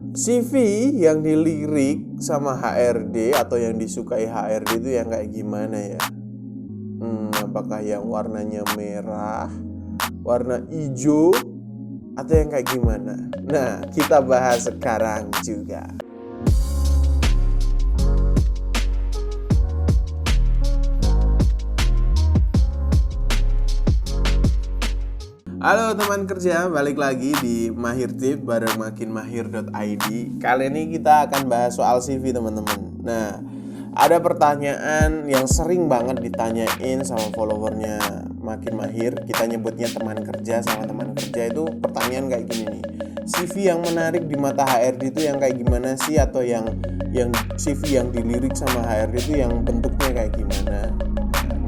CV yang dilirik sama HRD atau yang disukai HRD itu yang kayak gimana ya? Apakah yang warnanya merah, warna hijau, atau yang kayak gimana? Nah, kita bahas sekarang juga. Halo teman kerja, balik lagi di Mahir Tip bareng makinmahir.id. Kali ini kita akan bahas soal CV teman-teman. Nah, ada pertanyaan yang sering banget ditanyain sama followernya Makin Mahir. Kita nyebutnya teman kerja sama teman kerja itu pertanyaan kayak gini nih. CV yang menarik di mata HRD itu yang kayak gimana sih? Atau yang CV yang dilirik sama HRD itu yang bentuknya kayak gimana?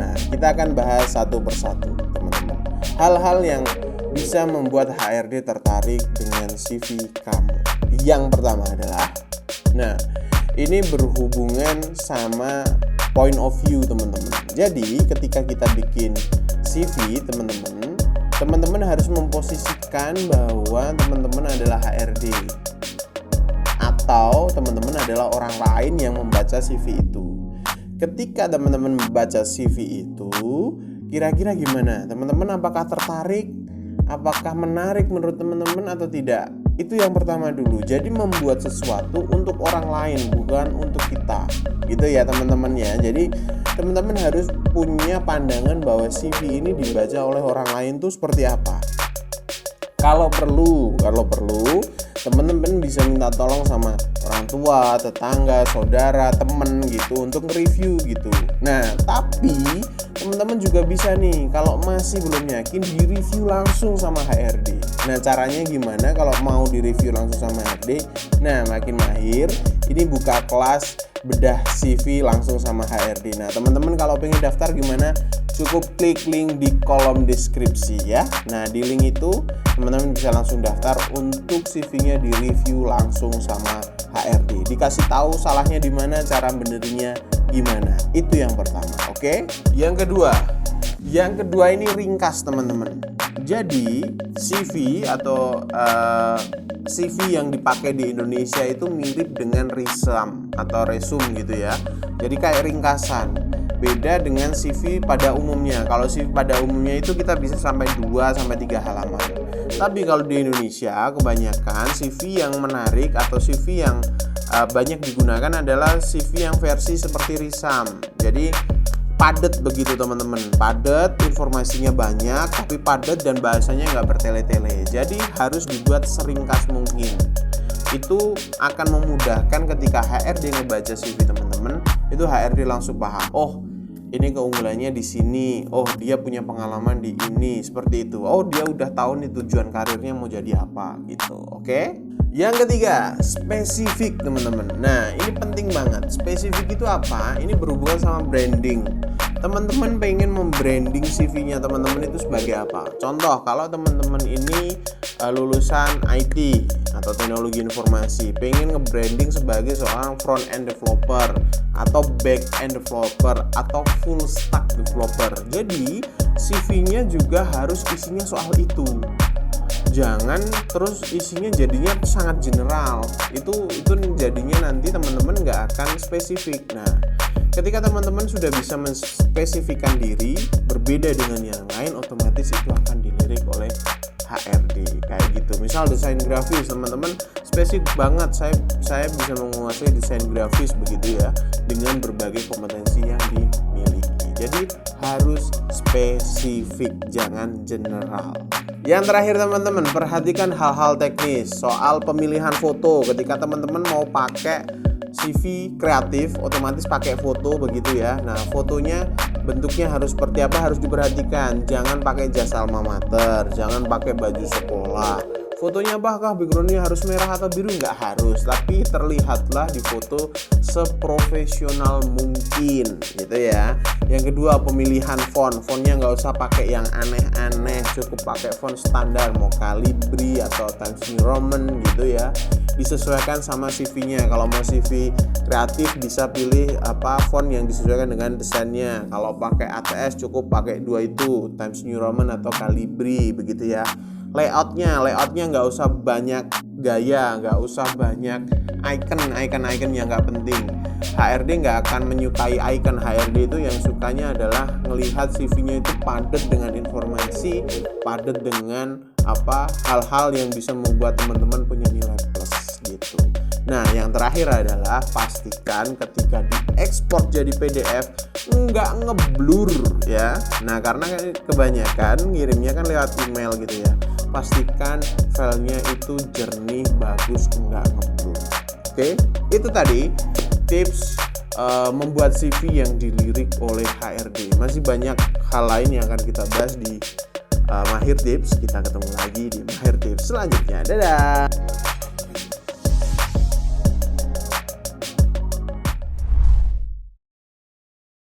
Nah, kita akan bahas satu persatu teman-teman. Hal-hal yang bisa membuat HRD tertarik dengan CV kamu. Yang pertama adalah, nah ini berhubungan sama point of view teman-teman. Jadi ketika kita bikin CV teman-teman harus memposisikan bahwa teman-teman adalah HRD atau teman-teman adalah orang lain yang membaca CV itu. Ketika teman-teman membaca CV itu, kira-kira gimana? Teman-teman apakah tertarik? Apakah menarik menurut teman-teman atau tidak? Itu yang pertama dulu. Jadi membuat sesuatu untuk orang lain, bukan untuk kita. Gitu ya teman-teman ya. Jadi teman-teman harus punya pandangan bahwa CV ini dibaca oleh orang lain tuh seperti apa. Kalau perlu teman-teman bisa minta tolong sama orang tua, tetangga, saudara, temen gitu untuk nge-review gitu. Nah, tapi teman-teman juga bisa nih kalau masih belum yakin di-review langsung sama HRD. Nah, caranya gimana kalau mau di-review langsung sama HRD? Nah, Makin Mahir ini buka kelas bedah CV langsung sama HRD. Nah, teman-teman kalau pengen daftar gimana? Cukup klik link di kolom deskripsi ya. Nah, di link itu teman-teman bisa langsung daftar untuk CV-nya di-review langsung sama HRD. Dikasih tahu salahnya di mana, cara benerinnya gimana. Itu yang pertama, oke? Yang kedua ini ringkas teman-teman. Jadi CV atau CV yang dipakai di Indonesia itu mirip dengan resume atau resume gitu ya. Jadi kayak ringkasan. Beda dengan CV pada umumnya. Kalau CV pada umumnya itu kita bisa sampai 2-3 halaman. Tapi kalau di Indonesia kebanyakan CV yang menarik atau CV yang banyak digunakan adalah CV yang versi seperti resume. Jadi padat begitu teman-teman. Padat, informasinya banyak, tapi padat dan bahasanya nggak bertele-tele. Jadi harus dibuat seringkas mungkin. Itu akan memudahkan ketika HRD ngebaca CV teman-teman, itu HRD langsung paham. Oh, ini keunggulannya di sini. Oh, dia punya pengalaman di ini, seperti itu. Oh, dia udah tahu nih tujuan karirnya mau jadi apa gitu. Oke? Yang ketiga, spesifik teman-teman. Nah, ini penting banget. Spesifik itu apa? Ini berhubungan sama branding. Teman-teman pengen membranding CV-nya teman-teman itu sebagai apa? Contoh, kalau teman-teman ini lulusan IT atau teknologi informasi, pengen nge-branding sebagai seorang front end developer atau back end developer atau full stack developer. Jadi CV-nya juga harus isinya soal itu. Jangan terus isinya jadinya sangat general. Itu jadinya nanti teman-teman nggak akan spesifik. Nah, ketika teman-teman sudah bisa menspesifikkan diri berbeda dengan yang lain, otomatis itu akan dilirik oleh HRD kayak gitu. Misal desain grafis, teman-teman spesifik banget, saya bisa menguasai desain grafis begitu ya, dengan berbagai kompetensi yang dimiliki. Jadi harus spesifik, jangan general. Yang terakhir teman-teman, perhatikan hal-hal teknis soal pemilihan foto. Ketika teman-teman mau pakai CV kreatif, otomatis pakai foto begitu ya. Nah, fotonya bentuknya harus seperti apa, harus diperhatikan. Jangan pakai jas alma mater, jangan pakai baju sekolah. Fotonya apakah backgroundnya harus merah atau biru? Nggak harus, tapi terlihatlah di foto seprofesional mungkin gitu ya. Yang kedua, pemilihan fontnya nggak usah pakai yang aneh-aneh, cukup pakai font standar, mau Calibri atau Times New Roman gitu ya. Disesuaikan sama CV-nya. Kalau mau CV kreatif bisa pilih font yang disesuaikan dengan desainnya. Kalau pakai ATS cukup pakai dua itu, Times New Roman atau Calibri begitu ya. Layoutnya nggak usah banyak gaya, nggak usah banyak icon yang nggak penting. HRD nggak akan menyukai icon. HRD itu yang sukanya adalah melihat CV-nya itu padat dengan informasi, padat dengan hal-hal yang bisa membuat teman-teman punya nilai plus gitu. Nah, yang terakhir adalah pastikan ketika diekspor jadi PDF nggak ngeblur ya. Nah, karena kebanyakan ngirimnya kan lewat email gitu ya. Pastikan filenya itu jernih, bagus, nggak ngeblur. Oke, itu tadi tips membuat CV yang dilirik oleh HRD. Masih banyak hal lain yang akan kita bahas di Mahir Tips. Kita ketemu lagi di Mahir Tips selanjutnya. Dadah.